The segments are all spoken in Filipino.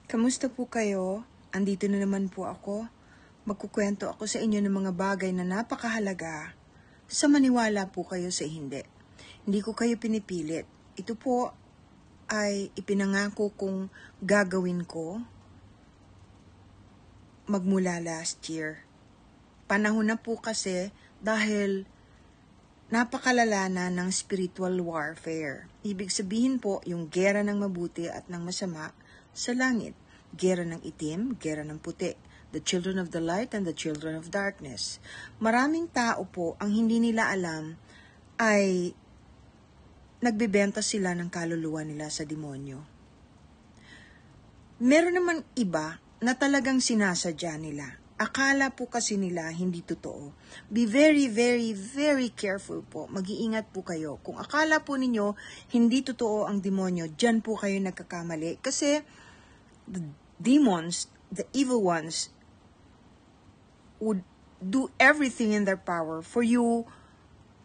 Kamusta po kayo? Andito na naman po ako. Magkukwento ako sa inyo ng mga bagay na napakahalaga sa maniwala po kayo sa hindi. Hindi ko kayo pinipilit. Ito po ay ipinangako kong gagawin ko magmula last year. Panahon na po kasi dahil napakalala na ng spiritual warfare. Ibig sabihin po yung gera ng mabuti at ng masama sa langit. Gera ng itim, gera ng puti. The children of the light and the children of darkness. Maraming tao po ang hindi nila alam ay nagbebenta sila ng kaluluwa nila sa demonyo. Meron naman iba na talagang sinasadya nila. Akala po kasi nila hindi totoo. Be very, very, very careful po. Mag-iingat po kayo. Kung akala po ninyo hindi totoo ang demonyo, dyan po kayo nagkakamali. Kasi the demons, the evil ones, would do everything in their power for you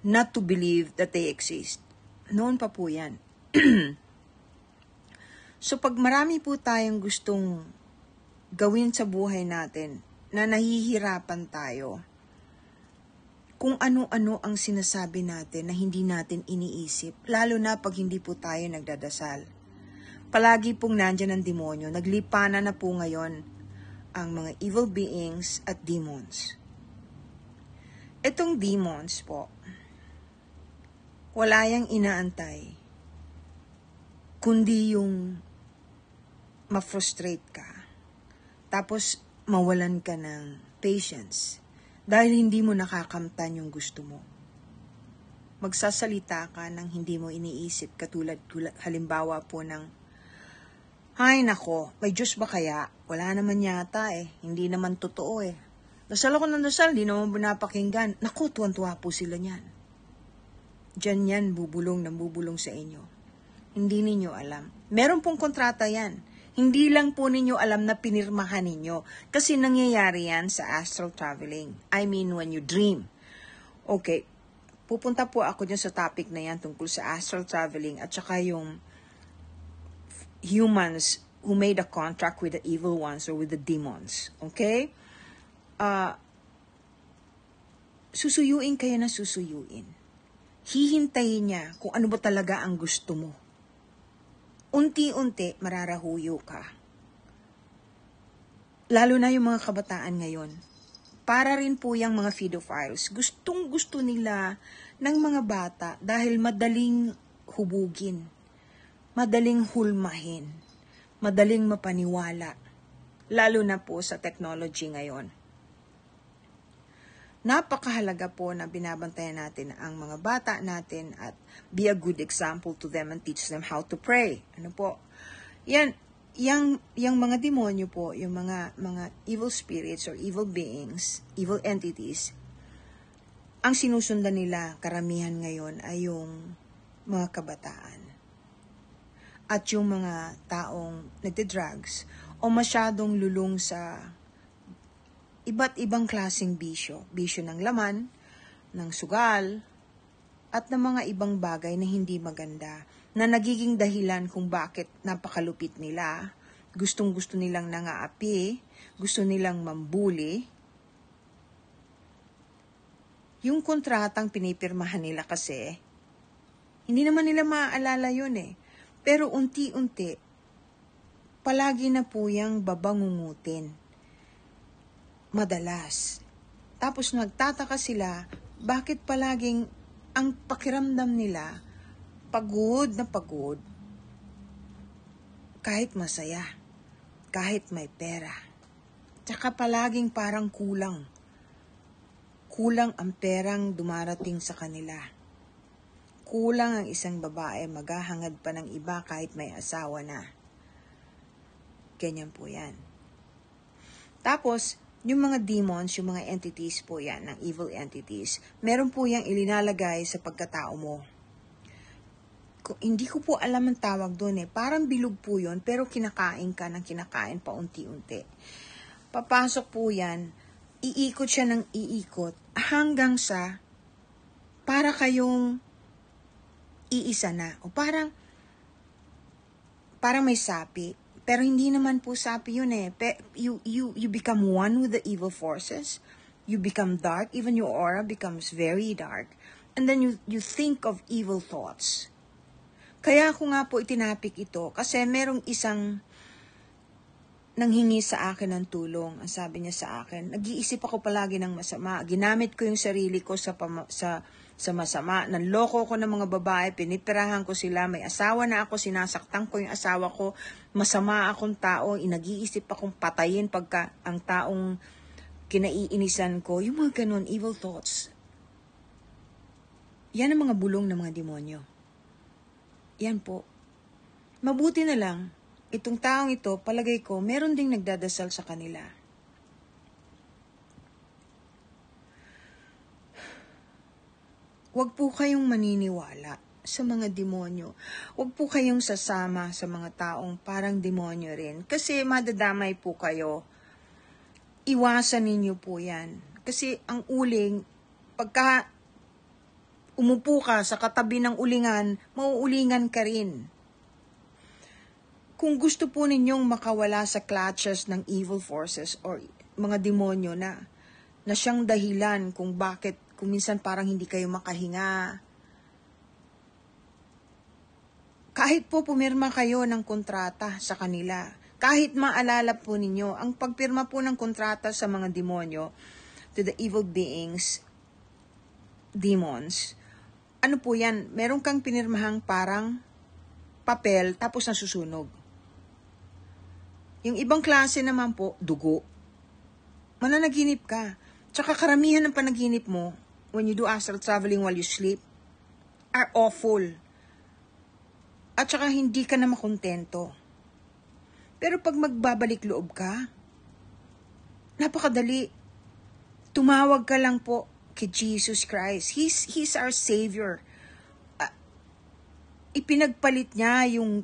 not to believe that they exist. Noon pa po yan. So pag marami po tayong gustong gawin sa buhay natin, na nahihirapan tayo, kung ano-ano ang sinasabi natin na hindi natin iniisip, lalo na pag hindi po tayo nagdadasal. Palagi pong nandyan ang demonyo, naglipana na po ngayon ang mga evil beings at demons. Itong demons po, wala yang inaantay, kundi yung ma-frustrate ka. Tapos, mawalan ka ng patience dahil hindi mo nakakamtan yung gusto mo. Magsasalita ka ng hindi mo iniisip katulad halimbawa po ng, "Ay nako, may Diyos ba kaya? Wala naman yata hindi naman totoo Dasal ako ng dasal, di naman pinapakinggan." Naku, tuwan-tuwa po sila niyan. Diyan yan, bubulong sa inyo. Hindi ninyo alam. Meron pong kontrata yan. Hindi lang po ninyo alam na pinirmahan ninyo. Kasi nangyayari yan sa astral traveling. I mean, when you dream. Okay, pupunta po ako dyan sa topic na yan tungkol sa astral traveling at saka yung humans who made a contract with the evil ones or with the demons. Okay? Susuyuin kayo na susuyuin. Hihintayin niya kung ano ba talaga ang gusto mo. Unti-unti, mararahuyo ka. Lalo na yung mga kabataan ngayon. Para rin po yung mga pedophiles. Gustong-gusto nila ng mga bata dahil madaling hubugin, madaling hulmahin, madaling mapaniwala. Lalo na po sa technology ngayon. Napakahalaga po na binabantayan natin ang mga bata natin at be a good example to them and teach them how to pray. Ano po? Yan, yung mga demonyo po, yung mga evil spirits or evil beings, evil entities, ang sinusundan nila karamihan ngayon ay yung mga kabataan. At yung mga taong nagde-drugs o masyadong lulong sa iba't ibang klaseng bisyo. Bisyo ng laman, ng sugal, at ng mga ibang bagay na hindi maganda, na nagiging dahilan kung bakit napakalupit nila, gustong-gusto nilang nangaapi, gusto nilang mambuli. Yung kontratang pinipirmahan nila kasi, hindi naman nila maaalala yun Pero unti-unti, palagi na po yung babangungutin. Madalas. Tapos nagtataka sila, bakit palaging ang pakiramdam nila, pagod na pagod, kahit masaya, kahit may pera. Tsaka palaging parang kulang. Kulang ang perang dumarating sa kanila. Kulang ang isang babae maghahangad pa ng iba kahit may asawa na. Ganyan po yan. Tapos, yung mga demons, yung mga entities po yan, ng evil entities, meron po yung ilinalagay sa pagkatao mo. Hindi ko po alam ang tawag doon Parang bilog po yun, pero kinakain ka ng kinakain pa unti-unti. Papasok po yan, iikot siya ng iikot, hanggang sa para kayong iisa na. O parang may sapi, Pero hindi naman po sapi yun eh. You become one with the evil forces. You become dark. Even your aura becomes very dark. And then you think of evil thoughts. Kaya ako nga po itinapik ito kasi merong isang nanghingi sa akin ng tulong. Ang sabi niya sa akin, nag-iisip ako palagi ng masama. Ginamit ko yung sarili ko sa masama. Nanloko ko ng mga babae, pinipirahan ko sila. May asawa na ako, sinasaktan ko yung asawa ko. Masama akong tao, nag-iisip akong patayin pagka ang taong kinaiinisan ko. Yung mga ganun, evil thoughts. Yan ang mga bulong ng mga demonyo. Yan po. Mabuti na lang, itong taong ito, palagay ko, meron ding nagdadasal sa kanila. Huwag po kayong maniniwala sa mga demonyo. Huwag po kayong sasama sa mga taong parang demonyo rin. Kasi madadamay po kayo. Iwasan ninyo po yan. Kasi ang uling, pagka umupo ka sa katabi ng ulingan, mauulingan ka rin. Kung gusto po ninyong makawala sa clutches ng evil forces or mga demonyo na siyang dahilan kung bakit, kung minsan parang hindi kayo makahinga. Kahit po pumirma kayo ng kontrata sa kanila, kahit maalala po ninyo, ang pagpirma po ng kontrata sa mga demonyo, to the evil beings, demons, ano po yan, meron kang pinirmahang parang papel tapos nasusunog. Yung ibang klase naman po, dugo. Mananaginip ka. Tsaka karamihan ng panaginip mo, when you do astral traveling while you sleep, are awful. At tsaka hindi ka na makontento. Pero pag magbabalik loob ka, napakadali. Tumawag ka lang po kay Jesus Christ. He's our Savior. Ipinagpalit niya yung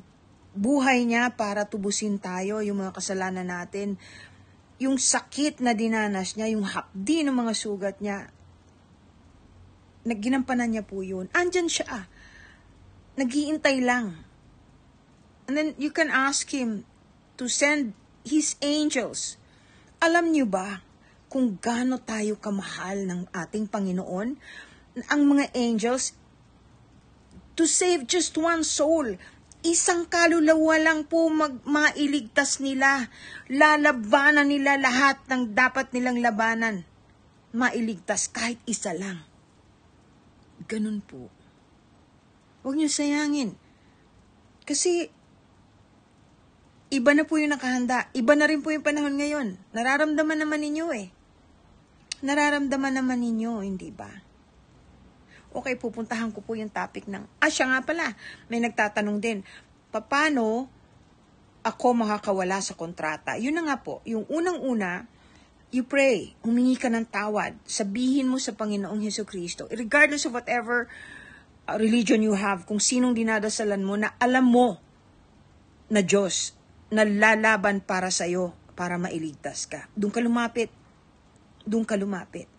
buhay niya para tubusin tayo, yung mga kasalanan natin. Yung sakit na dinanas niya, yung hapdi ng mga sugat niya, nagginampanan niya po yun. Andyan siya. Nag-iintay lang. And then you can ask Him to send His angels. Alam niyo ba kung gaano tayo kamahal ng ating Panginoon? Ang mga angels, to save just one soul, isang kaluluwa lang po mailigtas nila. Lalabanan nila lahat ng dapat nilang labanan. Mailigtas kahit isa lang. Ganun po. Huwag niyo sayangin. Kasi iba na po yung nakahanda. Iba na rin po yung panahon ngayon. Nararamdaman naman ninyo eh. Nararamdaman naman ninyo, hindi ba? Okay, pupuntahan ko po yung topic ng, siya nga pala, may nagtatanong din, paano ako makakawala sa kontrata? Yun na nga po, yung unang-una, you pray, humingi ka ng tawad, sabihin mo sa Panginoong Hesukristo, regardless of whatever religion you have, kung sinong dinadasalan mo, na alam mo na Diyos, na lalaban para sa'yo, para mailigtas ka. Doon ka lumapit. Doon ka lumapit.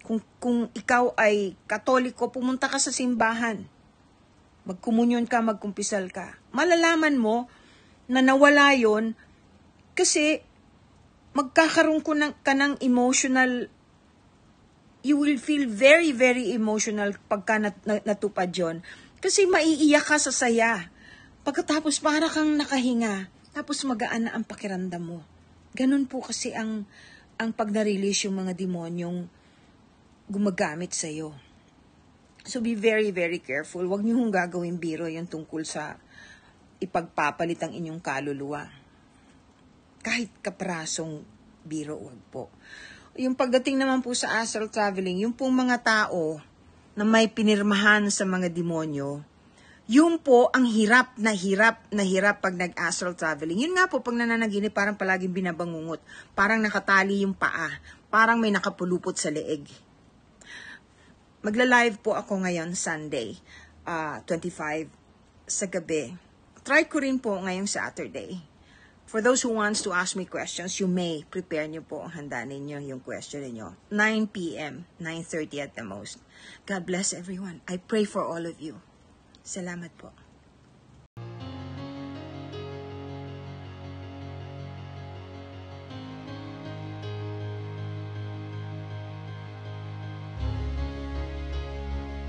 Kung ikaw ay Katoliko, pumunta ka sa simbahan. Magkomunyon ka, magkumpisal ka. Malalaman mo na nawala yon kasi magkakaroon ka ng emotional, you will feel very, very emotional pagka natupad yon. Kasi maiiyak ka sa saya. Pagkatapos para kang nakahinga, tapos magaan na ang pakiramdam mo. Ganun po kasi ang pag na-release yung mga demonyong gumagamit sa iyo. So be very, very careful. Huwag niyo hong gagawin biro yung tungkol sa ipagpapalit ang inyong kaluluwa. Kahit kaprasong biro, huwag po. Yung pagdating naman po sa astral traveling, yung pong mga tao na may pinirmahan sa mga demonyo, yun po ang hirap na hirap pag nag-astral traveling. Yun nga po, pag nananaginip, parang palaging binabangungot. Parang nakatali yung paa. Parang may nakapulupot sa leeg. Magla-live po ako ngayon, Sunday, 25 sa gabi. Try ko rin po ngayong Saturday. For those who wants to ask me questions, you may prepare nyo po ang handa ninyo, yung question ninyo. 9 p.m., 9:30 at the most. God bless everyone. I pray for all of you. Salamat po.